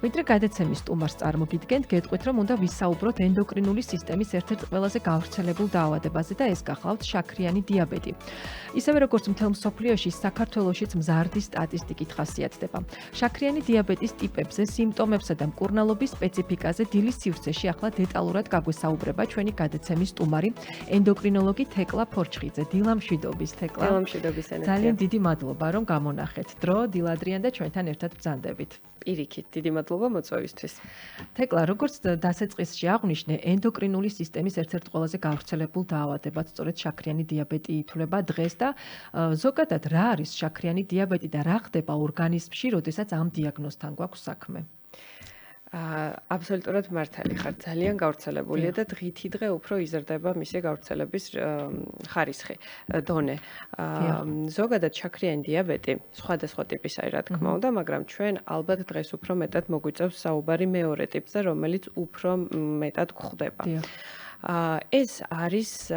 ვიდრე გადაცემის სტუმარს წარმოგიდგენთ, გეტყვით, რომ უნდა ვისაუბროთ ენდოკრინული სისტემის ერთ-ერთ ყველაზე გავრცელებულ დაავადებაზე და ეს გახლავთ შაქრიანი დიაბეტი. ისევე როგორც მთელ მსოფლიოში, საქართველოშიც მზარდი სტატისტიკით ხასიათდება. შაქრიანი დიაბეტის ტიპებზე, სიმპტომებსა და მკურნალობის სპეციფიკაზე დილის სივრცეში ახლა დეტალურად გაგვესაუბრება ჩვენი გადაცემის სტუმარი, ენდოკრინოლოგი თეკლა ფორჩხიძე. დილა მშვიდობის, თეკლა. დილა მშვიდობის, ენერგია. ძალიან დიდი მადლობა, რომ გამონახეთ დრო, დილადრიან და ჩვენთან ერთად ბრძანდებით. პირიქით, დიდი მადლობა მოწვევისთვის. თეკლა, როგორც დასაწყისში აღვნიშნე, ენდოკრინული სისტემის ერთ-ერთ ყველაზე გავრცელებულ დაავადებად სწორედ შაქრიანი დიაბეტი ითვლება დღეს და ზოგადად რა არის შაქრიანი დიაბეტი და რა ხდება ორგანიზმში, როდესაც ამ დიაგნოზთან გვაქვს საქმე? აბსოლუტურად მართალი ხარ, ძალიან გავრცელებულია და დღითიდღე უფრო იზრდება მისი გავრცელების ხარისხი, დონე. ზოგადად შაქრიანი დიაბეტი სხვადასხვა ტიპისაა, რა თქმა უნდა, მაგრამ ჩვენ ალბათ დღეს უფრო მეტად მოგვიწევს საუბარი მეორე ტიპზე, რომელიც უფრო მეტად გვხვდება. ეს არის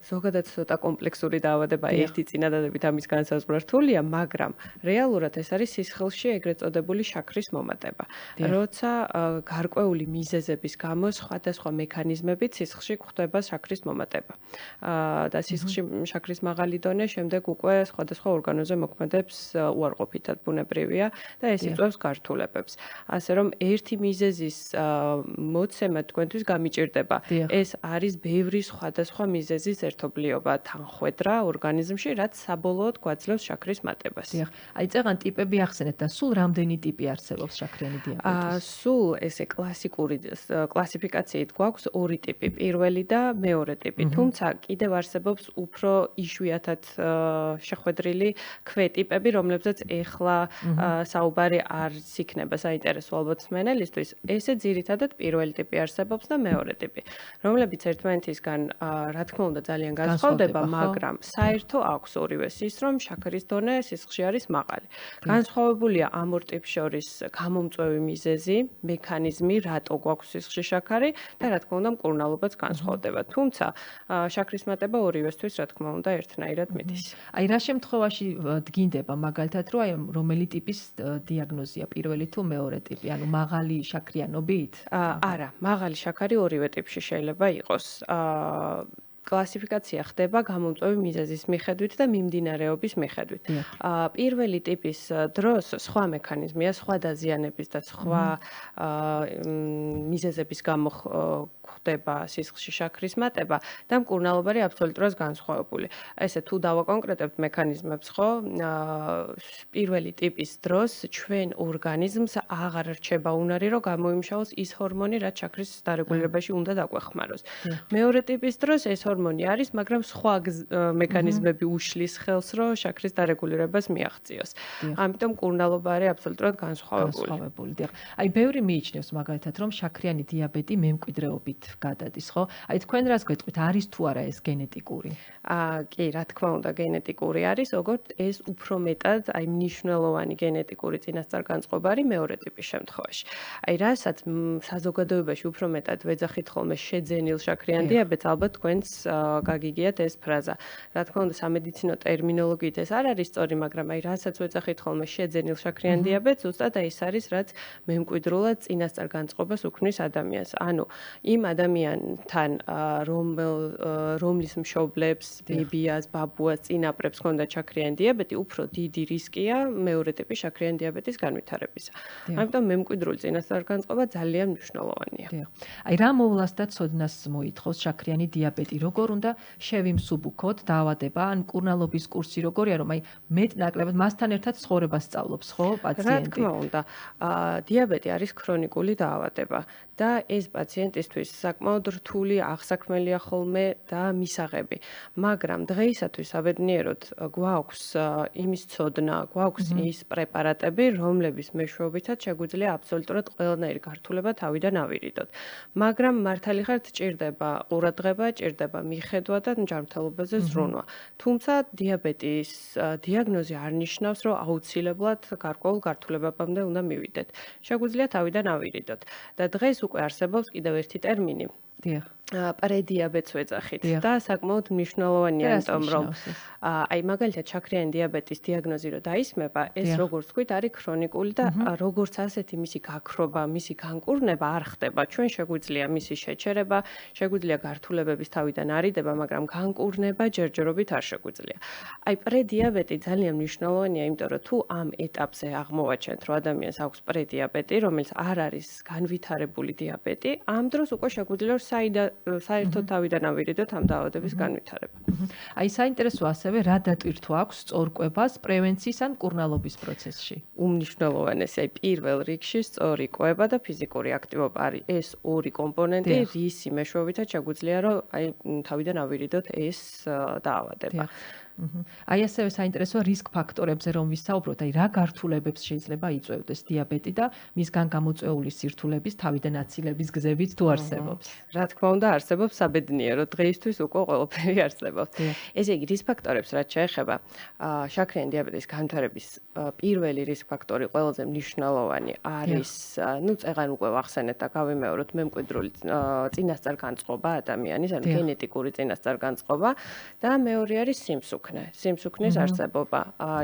ზოგადად ცოტა კომპლექსური დაავადება, ერთი წინადადებით ამის განსაზღვრა რთულია, მაგრამ რეალურად ეს არის სისხლში ეგრეთ წოდებული შაქრის მომატება. როცა გარკვეული მიზეზების გამო სხვადასხვა მექანიზმებით სისხლში გვხვდება შაქრის მომატება. და სისხლში შაქრის მაღალი დონე შემდეგ უკვე სხვადასხვა ორგანოზე მოქმედებს უარყოფითად, ბუნებრივია და ეს იწვევს გართულებებს. ასე რომ ერთი მიზეზის მოცემა თქვენთვის გამიჭირდება. ეს არის ბევრი სხვადასხვა მიზეზის ერთობლიობა, თანხვედრა ორგანიზმში, რაც საბოლოოდ გვაძლევს შაქრის მატებას. აი წეღან ტიპები ახსენეთ და სულ რამდენი ტიპი არსებობს შაქრიანი დიაბეტის? სულ ესე კლასიკური კლასიფიკაციით გვაქვს ორი ტიპი, პირველი და მეორე ტიპი. თუმცა კიდევ არსებობს უფრო იშვიათად შეხვედრილი ქვეტიპები, რომლებზეც ეხლა საუბარი არც იქნება საინტერესო ალბათ მსმენელისთვის. ესე ძირითადად პირველი ტიპი არსებობს და მეორე ტიპი, რომლებიც ერთმანეთისგან რა თქმა უნდა ძალიან განსხვავდება, მაგრამ საერთო აქვს ორივეს ის, რომ შაქრის დონე სისხლში არის მაღალი. განსხვავებულია ამ ორ ტიპს შორის გამომწვევი მიზეზი, მექანიზმი, რატო გვაქვს სისხლში შაქარი და რა თქმა უნდა მკურნალობაც განსხვავდება. თუმცა შაქრის მატება ორივესთვის რა თქმა უნდა ერთნაირად მიდის. აი რა შემთხვევაში დგინდება მაგალითად, რომ აი რომელი ტიპის დიაგნოზია, პირველი თუ მეორე ტიპი, ანუ მაღალი შაქრიანობით? არა, მაღალი შაქარი ორივე ტიპში შეიძლება იყოს. კლასიფიკაცია ხდება გამომწვევი მიზეზის მიხედვით და მიმდინარეობის მიხედვით. პირველი ტიპის დროს სხვა მექანიზმია, სხვა დაზიანების და სხვა მიზეზების გამო ხდება სისხლში შაქრის მატება და მკურნალობა არის აბსოლუტურად განსხვავებული. ესე თუ დავაკონკრეტებთ მექანიზმებს, ხო? პირველი ტიპის დროს ჩვენ ორგანიზმს აღარ რჩება უნარი, რომ გამოიმშაოს ის ჰორმონი, რაც შაქრის დარეგულირებაში უნდა დაგვეხმაროს. მეორე ტიპის დროს ეს ჰორმონი არის, მაგრამ სხვა მექანიზმები უშლის ხელს, რომ შაქრის დარეგულირებას მიაღწიოს. ამიტომ მკურნალობა არის აბსოლუტურად განსხვავებული. აი ბევრი მიიჩნევს მაგალითად, რომ შაქრიანი დიაბეტი მემკვიდრეობით გადადის, ხო? აი თქვენ რას გვეტყვით, არის თუ არა ეს გენეტიკური? კი, რა თქმა უნდა, გენეტიკური არის, როგორც ეს უფრო მეტად აი მნიშვნელოვანი გენეტიკური წინასწარ-განწყობა არის მეორე ტიპის შემთხვევაში. აი რასაც საზოგადოებაში უფრო მეტად ვეძახით ხოლმე შეძენილ შაქრიან დიაბეტს, ალბათ თქვენს გაგიგიათ ეს ფრაზა. რა თქმა უნდა, სამედიცინო ტერმინოლოგიით ეს არ არის სწორი, მაგრამ აი რასაც ვეძახით ხოლმე შეძენილ შაქრიან დიაბეტს, ზუსტად ეს არის, რაც მემკვიდრულად წინასწარ-განწყობას უქმნის ადამიანს. ანუ იმ ადამიანთან, რომლის მშობლებს, ბებიას, ბაბუას, წინაპრებს ჰქონდა შაქრიანი დიაბეტი, უფრო დიდი რისკია მეორე ტიპის შაქრიანი დიაბეტის განვითარებისა. ამიტომ მემკვიდრული წინასწარ-განწყობა ძალიან მნიშვნელოვანია. აი რა მოვლას და ცოდნას მოითხოვს შაქრიანი დიაბეტი? როგორ უნდა შევიმსუბუქოთ დაავადება, ან მკურნალობის კურსი როგორია, რომ აი მეტ-ნაკლებად მასთან ერთად ცხოვრებას სწავლობს, ხო, პაციენტი? რა თქმა უნდა, დიაბეტი არის ქრონიკული დაავადება და ეს პაციენტისთვის საკმაოდ რთული აღსაქმელია ხოლმე და მისაღები. მაგრამ დღეისათვის საბედნიეროდ გვაქვს იმის ცოდნა, გვაქვს ის პრეპარატები, რომლების მეშვეობითაც შეგვიძლია აბსოლუტურად ყველანაირი გართულება თავიდან ავირიდოთ. მაგრამ მართალი ხართ, ჭირდება ყურადღება, ჭირდება მიხედვა და ჯანმრთელობაზე ზრუნვა. თუმცა დიაბეტის დიაგნოზი არ ნიშნავს, რომ აუცილებლად გარკვეულ გართულებამდე უნდა მივიდეთ. შეგვიძლია თავიდან ავირიდოთ. და დღეს უკვე არსებობს კიდევ ერთი ტერმინი, დიახ. პრედიაბეტს ვეძახით და საკმაოდ მნიშვნელოვანია, იმიტომ რომ აი მაგალითად შაქრიანი დიაბეტის დიაგნოზი რო დაისმება, ეს როგორც ვთქვით, არის ქრონიკული და როგორც ასეთი მისი გაქრობა, მისი განკურნება არ ხდება. ჩვენ შეგვიძლია მისი შეჩერება, შეგვიძლია გართულებების თავიდან არიდება, მაგრამ განკურნება ჯერჯერობით არ შეგვიძლია. აი პრედიაბეტი ძალიან მნიშვნელოვანია, იმიტომ რომ თუ ამ ეტაპზე აღმოვაჩენთ, რომ ადამიანს აქვს პრედიაბეტი, რომელიც არ არის განვითარებული დიაბეტი, ამ დროს უკვე შეგვიძლია საერთოდ თავიდან ავირიდოთ ამ დაავადების განვითარება. აი საინტერესო ასევე რა დატვირთვა აქვს სწორკვებას პრევენციის ან მკურნალობის პროცესში? უმნიშვნელოვანესი, აი პირველ რიგში სწორი კვება და ფიზიკური აქტივობა არის ეს ორი კომპონენტი, რისი მეშვეობითაც შეგვიძლია რომ აი თავიდან ავირიდოთ ეს დაავადება. აი ასევე საინტერესოა რისკ ფაქტორებზე რომ ვისაუბროთ, აი რა გართულებებს შეიძლება იწვევდეს დიაბეტი და მისგან გამოწვეული სირთულების თავიდან აცილების გზებიც თუ არსებობს? რა თქმა უნდა, არსებობს საბედნიერო, დღეისთვის უკვე ყველაფერი არსებობს. ესე იგი, რისკ ფაქტორებს რაც შეეხება, შაქრიანი დიაბეტის განვითარების პირველი რისკ ფაქტორი ყველაზე მნიშვნელოვანი არის, წეღან უკვე ვახსენეთ და გავიმეოროთ მემკვიდრული წინასწარ-განწყობა ადამიანის, ანუ გენეტიკური წინასწარ-განწყობა და მეორე არის სიმსუქნის არსებობა,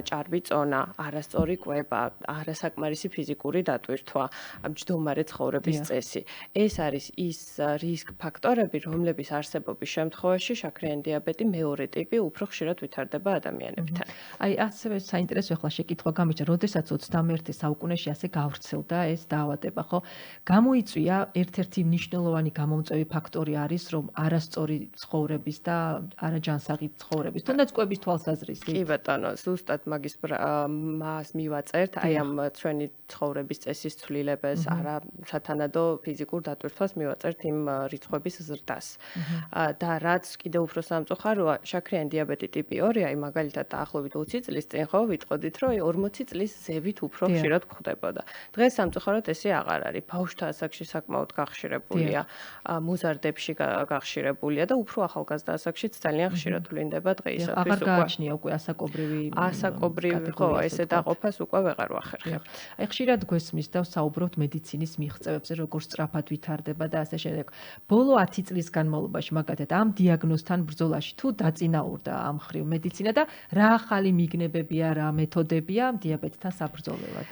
ჭარბი წონა, არასწორი კვება, არასაკმარისი ფიზიკური დატვირთვა, მჯდომარე ცხოვრების წესი. ეს არის ის რისკ ფაქტორები, რომლების არსებობის შემთხვევაში შაქრიანი დიაბეტი მეორე ტიპი უფრო ხშირად ვითარდება ადამიანებთან. აი ასევე საინტერესო ახლა შეკითხვა გამიჩნდა, როდესაც 21 საუკუნეში ასე გავრცელდა ეს დაავადება, ხო? გამოიწვია ერთ-ერთი მნიშვნელოვანი გამომწვევი ფაქტორი არის, რომ არასწორი ცხოვრების და არაჯანსაღი ცხოვრების თუნდაც კვების თვალსაზრისი. კი ბატონო, ზუსტად მას მივაწერთ, აი ამ ჩვენი ცხოვრების წესის ცვლილებებს, არა სათანადო ფიზიკურ დატვირთვას მივაწერთ იმ რიცხვების ზრდას. და რაც კიდევ უფრო სამწუხაროა, შაქრიანი დიაბეტი ტიპი 2, აი მაგალითად დაახლოებით 20 წლის წინ ხო ვიტყოდით, რომ 40 წლის ზევით უფრო ხშირად გვხდებოდა. დღეს სამწუხაროდ ესე აღარ არის. ბავშვთა ასაკში საკმაოდ გახშირებულია, მოზარდებში გახშირებულია და უფრო ახალგაზრდა ასაკშიც ძალიან ხშირად ვლინდება დღეისათვის. აღარ გააჩნია უკვე ასაკობრივი ხო, ესე დაყოფას უკვე ვეღარ ვახერხებთ. აი ხშირად გვესმის და საუბრობთ მედიცინის მიღწევებზე, როგორ სწრაფად ვითარდება და ასე შემდეგ. ბოლო 10 წლის განმავლობაში მაგათად ამ დიაგნოზთან ბრძოლაში თუ დაწინაურდა ამ ხრივ მედიცინა და რა ახალი მიგნებებია, რა მეთოდებია დიაბეტთან საბრძოლველად?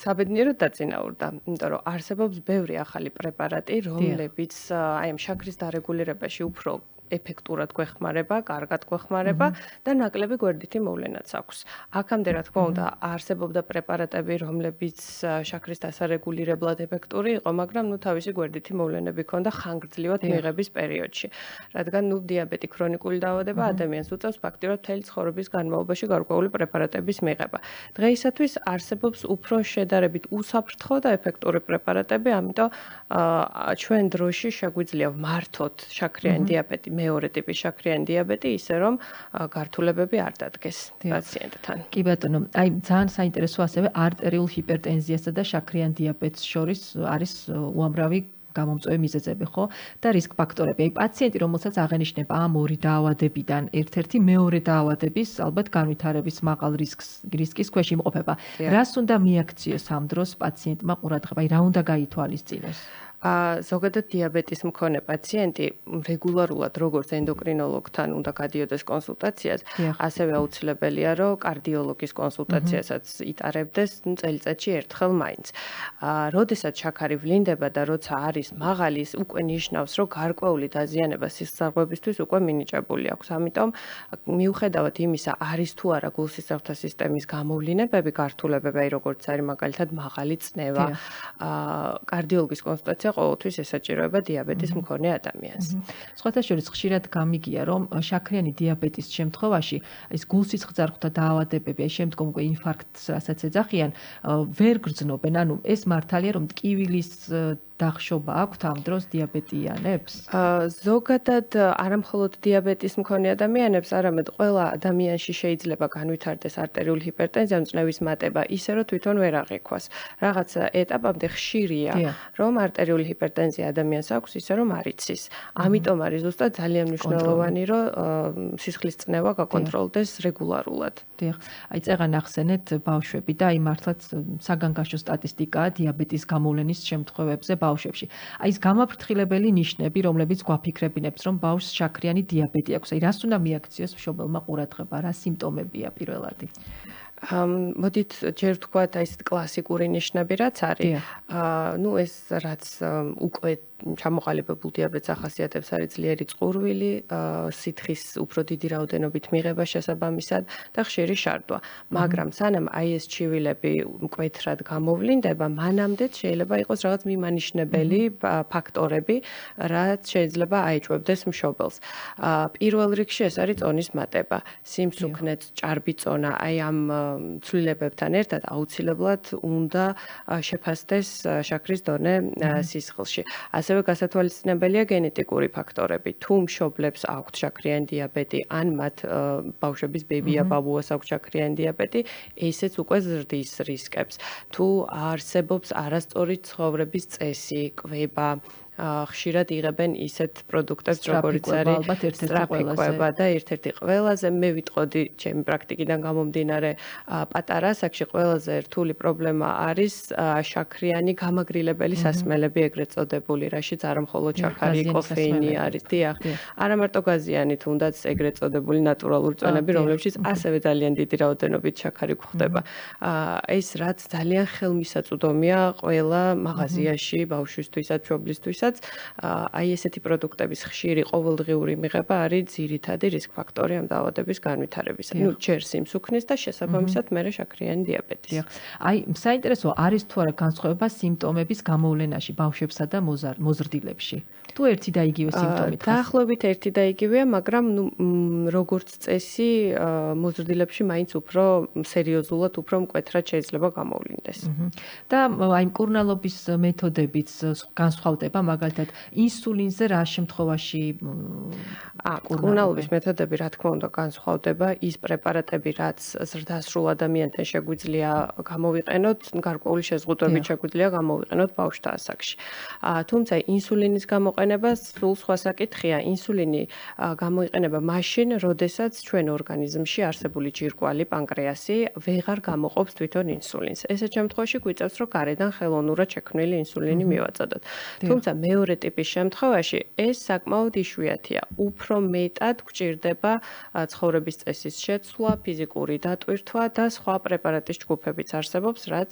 საბედნიეროდ დაწინაურდა, იმიტომ რომ არსებობს ბევრი ახალი პრეპარატი, რომლებიც აი ამ შაქრის დარეგულირებაში უფრო ეფექტურად გვეხმარება, კარგად გვეხმარება და ნაკლები გვერდითი მოვლენაც აქვს. აქამდე რა თქმა უნდა, არსებობდა პრეპარატები, რომლებიც შაქრის დასარეგულირებლად ეფექტური იყო, მაგრამ თავისი გვერდითი მოვლენები ჰქონდა ხანგრძლივად მიღების პერიოდში. რადგან დიაბეტი ქრონიკული დაავადება ადამიანს უწევს ფაქტიურად მთელი ცხოვრების განმავლობაში გარკვეული პრეპარატების მიღება. დღეისათვის არსებობს უფრო შედარებით უსაფრთხო და ეფექტური პრეპარატები, ამიტომ ჩვენ დროში შეგვიძლია ვმართოთ შაქრიანი დიაბეტი მეორე ტიპის შაქრიანი დიაბეტი ისე რომ გართულებები არ დადგეს პაციენტთან. კი ბატონო, აი ძალიან საინტერესო ასევე არტერიულ ჰიპერტენზიასა და შაქრიან დიაბეტს შორის არის უამრავი გამომწვევი მიზეზები, ხო? და რისკ ფაქტორები. აი პაციენტი, რომელსაც აღენიშნება ამ ორი დაავადებიდან ერთ-ერთი მეორე დაავადების ალბათ განვითარების მაღალ რისკის ქვეშ იმყოფება. რას უნდა მიაქციოს ამ დროს პაციენტმა ყურადღება? აი რა უნდა გაითვალისწინოს? ზოგადად დიაბეტის მქონე პაციენტი რეგულარულად როგორც ენდოკრინოლოგთან უნდა გადიოდეს კონსულტაციას, ასევე აუცილებელია რომ კარდიოლოგის კონსულტაციასაც იტარებდეს წელიწადში ერთხელ მაინც. როდესაც შაქარი ვლინდება და როცა არის მაღალი, უკვე ნიშნავს რომ გარკვეული დაზიანება სისხლძარღვებისთვის უკვე მინიჭებული აქვს. ამიტომ მიუხედავად იმისა, არის თუ არა გულსისხლთა სისტემის გამოვლინებები, გართულებები, აი როგორც არის მაგალითად მაღალი წნევა, კარდიოლოგის კონსულტაცია ყოველთვის ესაჭიროება დიაბეტის მქონე ადამიანს. სხვათა შორის ხშირად გამიგია, რომ შაქრიანი დიაბეტის შემთხვევაში ეს გულსისხლძარღვთა დაავადებები, აი შემდგომ უკვე ინფარქტს რასაც ეძახიან, ვერ გრძნობენ. ანუ ეს მართალია, რომ ტკივილის დახშობა აქვთ ამ დროს დიაბეტიანებს? ზოგადად არამხოლოდ დიაბეტის მქონე ადამიანებს, არამედ ყველა ადამიანში შეიძლება განვითარდეს არტერიული ჰიპერტენზია, მწნევის მატება, ისე რომ თვითონ ვერ აღიქვას. რაღაც ეტაპამდე ხშირია, რომ არტერიული ჰიპერტენზია ადამიანს აქვს, ისე რომ არ იცის. ამიტომ არის ზუსტად ძალიან მნიშვნელოვანი, რომ სისხლის წნევა გაკონტროლდეს რეგულარულად. დიახ. აი წეღან ახსენეთ ბავშვები და აი მართლაც საგანგაშო სტატისტიკაა დიაბეტის გამოვლენის შემთხვევებზე ბავშვებში. აი ეს გამაფრთხილებელი ნიშნები, რომლებიც გვაფიქრებინებს, რომ ბავშვს შაქრიანი დიაბეტი აქვს. აი რას უნდა მიაქციოს მშობელმა ყურადღება, რა სიმპტომებია პირველადი? მოდით ჯერ ვთქვათ აი ეს კლასიკური ნიშნები რაც არის. ნუ ეს რაც უკვე ჩამოყალიბებულ დიაბეტს ახასიათებს არის ძლიერი წყურვილი, სითხის უფრო დიდი რაოდენობით მიღება შესაბამისად და ხშირი შარდვა. მაგრამ სანამ აი ეს ჩივილები მკვეთრად გამოვლინდება, მანამდეც შეიძლება იყოს რაღაც მიმანიშნებელი ფაქტორები, რაც შეიძლება აიჭვებდეს მშობელს. პირველ რიგში ეს არის წონის მატება, სიმსუქნე, ჭარბი წონა, აი ამ ცვლილებებთან ერთად აუცილებლად უნდა შეფასდეს შაქრის დონე სისხლში. ასევე გასათვალისწინებელია გენეტიკური ფაქტორები. თუ მშობლებს აქვთ შაქრიანი დიაბეტი, ან მათ ბავშვების ბებია, ბაბუას აქვთ შაქრიანი დიაბეტი, ესეც უკვე ზრდის რისკებს. თუ არსებობს არასწორი ცხოვრების წესი, კვება, ხშირად იღებენ ისეთ პროდუქტებს, როგორც არის სწრაფი კვება და ერთ-ერთი ყველაზე მე ვიტყოდი ჩემი პრაქტიკიდან გამომდინარე, პატარა ასაკში ყველაზე რთული პრობლემა არის შაქრიანი გამაგრილებელი სასმელები, ეგრეთ წოდებული, რაშიც არა მხოლოდ შაქარი, კოფეინი არის, დიახ, არა მარტო გაზიანი, თუნდაც ეგრეთ წოდებული ნატურალური წონები, რომლებშიც ასევე ძალიან დიდი რაოდენობით შაქარი გვხვდება. ეს რაც ძალიან ხელმისაწვდომია ყველა მაღაზიაში ბავშვისთვისაც, მშობლისთვისაც. აი ესეთი პროდუქტების ხშირი ყოველდღიური მიღება არის ძირითადი რისკ ფაქტორი ამ დაავადების განვითარებისა. ნუ ჯერ სიმსუქნის და შესაბამისად მერე შაქრიანი დიაბეტის. აი საინტერესოა არის თუ არა განსხვავება სიმპტომების გამოვლენაში ბავშვებსა და მოზრდილებში. თუ ერთი და იგივე სიმპტომით. დაახლოებით ერთი და იგივეა, მაგრამ ნუ როგორც წესი მოზრდილებში მაინც უფრო სერიოზულად, უფრო მკვეთრად შეიძლება გამოვლინდეს. და აი მკურნალობის მეთოდებიც განსხვავდება მაგალითად ინსულინზე რა შემთხვევაში მკურნალობის მეთოდები რა თქმა უნდა განსხვავდება ის პრეპარატები რაც ზრდასრულ ადამიანთან შეგვიძლია გამოვიყენოთ გარკვეული შეზღუდვებით შეგვიძლია გამოვიყენოთ ბავშვთა ასაკში თუმცა ინსულინის გამოყენება სულ სხვა საკითხია ინსულინი გამოიყენება მაშინ როდესაც ჩვენ ორგანიზმში არსებული ჯირკვალი პანკრეასი ვეღარ გამოყოფს თვითონ ინსულინს ესეთ შემთხვევაში გვიწევს რომ გარედან ხელოვნურად შექმნილი ინსულინი მივაწოდოთ თუმცა მეორე ტიპის შემთხვევაში ეს საკმაოდ იშვიათია. უფრო მეტად გვჭირდება ცხოვრების წესის შეცვლა, ფიზიკური დატვირთვა და სხვა პრეპარატის ჯგუფებიც არსებობს, რაც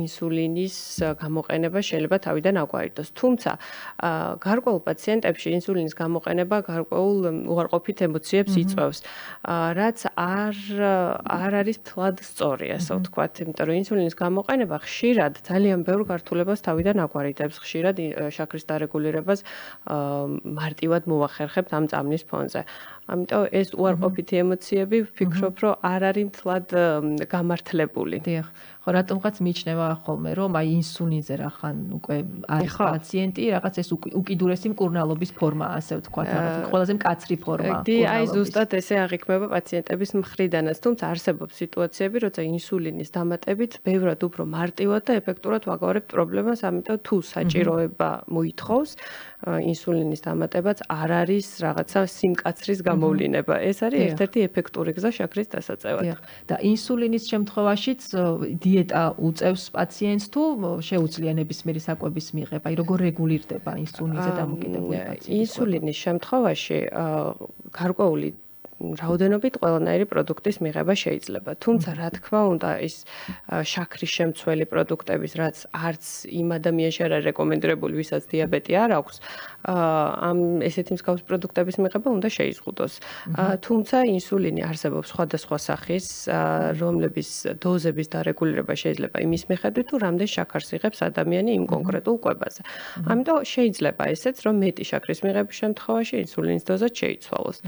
ინსულინის გამოყენება შეიძლება თავიდან აგვარიდოს. თუმცა გარკვეულ პაციენტებში ინსულინის გამოყენება გარკვეულ უარყოფით ემოციებს იწვევს, რაც არ არის თლად სწორი, ასე ვთქვათ, იმიტომ რომ ინსულინის გამოყენება ხშირად ძალიან ბევრ გართულებას თავიდან აგვარიდებს, ხშირად შაქრის დარეგულირებას მარტივად მოვახერხებთ ამ წამნის ფონზე. ამიტომ ეს უარყოფითი ემოციები ვფიქრობ, რომ არ არის მთლად გამართლებული. დიახ. ხო, რატომღაც მიიჩნევა ხოლმე, რომ აი ინსულინზე რახან უკვე არის პაციენტი, რაღაც ეს უკიდურესი მკურნალობის ფორმაა, ასე ვთქვათ, რაღაც ყველაზე მკაცრი ფორმა. აი ზუსტად ესე აღიქმება პაციენტების მხრიდანაც, თუმცა არსებობს სიტუაციები, როცა ინსულინის დამატებით ბევრად უფრო მარტივად და ეფექტურად ვაგვარებთ პრობლემას, ამიტომ თუ საჭიროება მოითხოვს, ინსულინის დამატებაც არ არის რაღაცა სიმკაცრის გამოვლინება. ეს არის ერთ-ერთი ეფექტური გზა შაქრის დასაწევად. და ინსულინის შემთხვევაშიც დიეტა უწევს პაციენტს თუ შეუძლია ნებისმიერი საკვების მიღება? აი როგორ რეგულირდება ინსულინზე დამოკიდებული პაციენტი? ინსულინის შემთხვევაში გარკვეული რაოდენობით ყველანაირი პროდუქტის მიღება შეიძლება. თუმცა რა თქმა უნდა, ის შაქრის შემცველი პროდუქტების, რაც არც იმ ადამიანში არ არის რეკომენდებული, ვისაც დიაბეტი არ აქვს, ამ ესეთი მსგავსი პროდუქტების მიღება უნდა შეიზღუდოს. თუმცა ინსულინი არსებობს სხვადასხვა სახის, რომლების დოზების დარეგულირება შეიძლება იმის მიხედვით, თუ რამდენ შაქარს იღებს ადამიანი იმ კონკრეტულ კვებაზე. ამიტომ შეიძლება ესეც, რომ მეტი შაქრის მიღების შემთხვევაში ინსულინის დოზაც შეიცვალოს.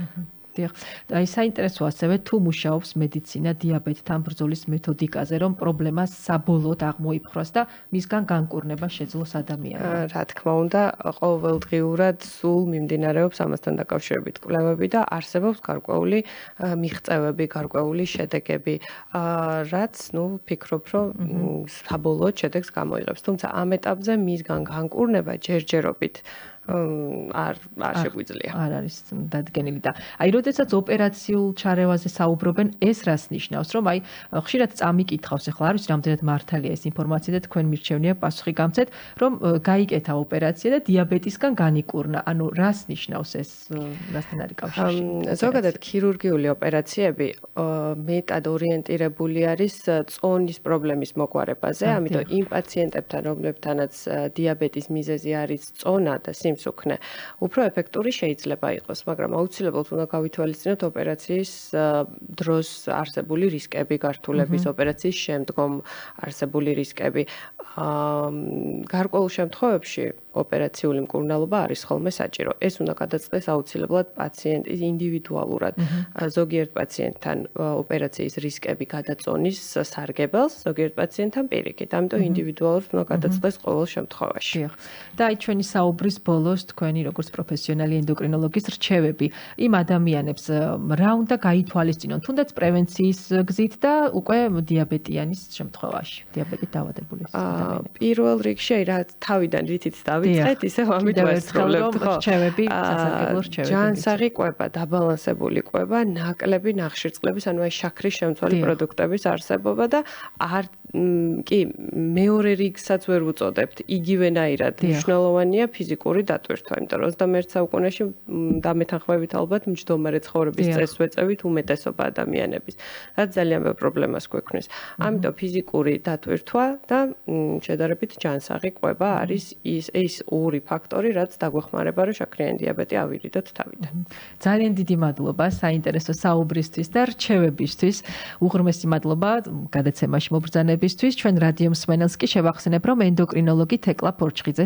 დიახ. აი საინტერესოა ასევე თუ მუშაობს მედიცინა დიაბეტთან ბრძოლის მეთოდიკაზე, რომ პრობლემას საბოლოოდ აღმოიფხვრას და მისგან განკურნება შეძლოს ადამიანს. რა თქმა უნდა, ყოველდღიურად სულ მიმდინარეობს ამასთან დაკავშირებით კვლევები და არსებობს გარკვეული მიღწევები, გარკვეული შედეგები, რაც, ფიქრობ, რომ საბოლოოდ შედეგს გამოიღებს. თუმცა ამ ეტაპზე მისგან განკურნება ჯერჯერობით არ შეგვიძლია. არ არის დადგენილი და აი როდესაც ოპერაციულ ჩარევაზე საუბრობენ, ეს რას ნიშნავს, რომ აი ხშირად წამიკითხავს, ახლა არ ვიცი რამდენად მართალია ეს ინფორმაცია და თქვენ მირჩევნია პასუხი გამცეთ, რომ გაიკეთა ოპერაცია და დიაბეტისგან განიკურნა. ანუ რას ნიშნავს ეს, რასთან არის კავშირში? ზოგადად ქირურგიული ოპერაციები მეტად ორიენტირებული არის წონის პრობლემის მოგვარებაზე, ამიტომ იმ პაციენტებთან, რომლებთანაც დიაბეტის მიზეზი არის წონა და სიმსუქნე, უფრო ეფექტური შეიძლება იყოს, მაგრამ აუცილებლად უნდა გავითვალისწინოთ ოპერაციის დროს არსებული რისკები, გართულების ოპერაციის შემდგომ არსებული რისკები. გარკვეულ შემთხვევებში ოპერაციული მკურნალობა არის ხოლმე საჭირო. ეს უნდა გადაწყდეს აუცილებლად პაციენტის ინდივიდუალურად. ზოგიერთ პაციენტთან ოპერაციის რისკები გადაწონის სარგებელს, ზოგიერთ პაციენტთან პირიქით. ამიტომ ინდივიდუალურად უნდა გადაწყდეს ყოველ შემთხვევაში. და აი ჩვენი საუბრის ბოლოს თქვენი როგორც პროფესიონალი ენდოკრინოლოგის რჩევები იმ ადამიანებს რა უნდა გაითვალისწინონ, თუნდაც პრევენციის გზით და უკვე დიაბეტიანის შემთხვევაში, დიაბეტით დაავადებული ადამიანები. პირველ რიგში აი რა თავიდან რითიც დავიწყეთ, ისევ ამით ვასწავლებთ, ხო? რჩევები, სასარგებლო რჩევები. ჯანსაღი კვება, დაბალანსებული კვება, ნაკლები ნახშირწყლების, ანუ აი შაქრის შემცველი პროდუქტების არსებობა და არ კი მეორე რიგსაც ვერ უწოდებთ. იგივენაირად მნიშვნელოვანია ფიზიკური დატვირთვა, იმიტომ რომ 21 საუკუნეში დამეთანხმებით ალბათ მჯდომარე ცხოვრების წესს ვეწევით უმეტესობა ადამიანების, რაც ძალიან ბევრ პრობლემას გვექმნის. ამიტომ ფიზიკური დატვირთვა და შედარებით ჯანსაღი კვება არის ის ორი ფაქტორი, რაც დაგვეხმარება, რომ შაქრიანი დიაბეტი ავირიდოთ თავიდან. ძალიან დიდი მადლობა საინტერესო საუბრისთვის და რჩევებისთვის. უღრმესი მადლობა გადაცემაში მობრძანებისთვის. ჩვენ რადიო მსმენელს კი შევახსენებ, რომ ენდოკრინოლოგი თეკლა ფორჩხიძე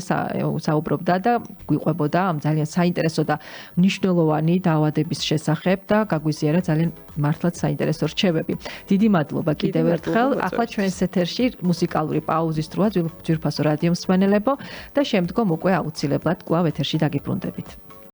საუბრობდა და გვიყვებოდა ამ ძალიან საინტერესო და მნიშვნელოვანი დაავადების შესახებ და გაგვიზიარა ძალიან მართლაც საინტერესო რჩევები. დიდი მადლობა კიდევ ერთხელ. ახლა ჩვენს ეთერში მუსიკალური პაუზის დროა, ძვირფასო რადიო მსმენელებო და შემდგომ უკვე აუცილებლად კვლავ ეთერში დაგიბრუნდებით.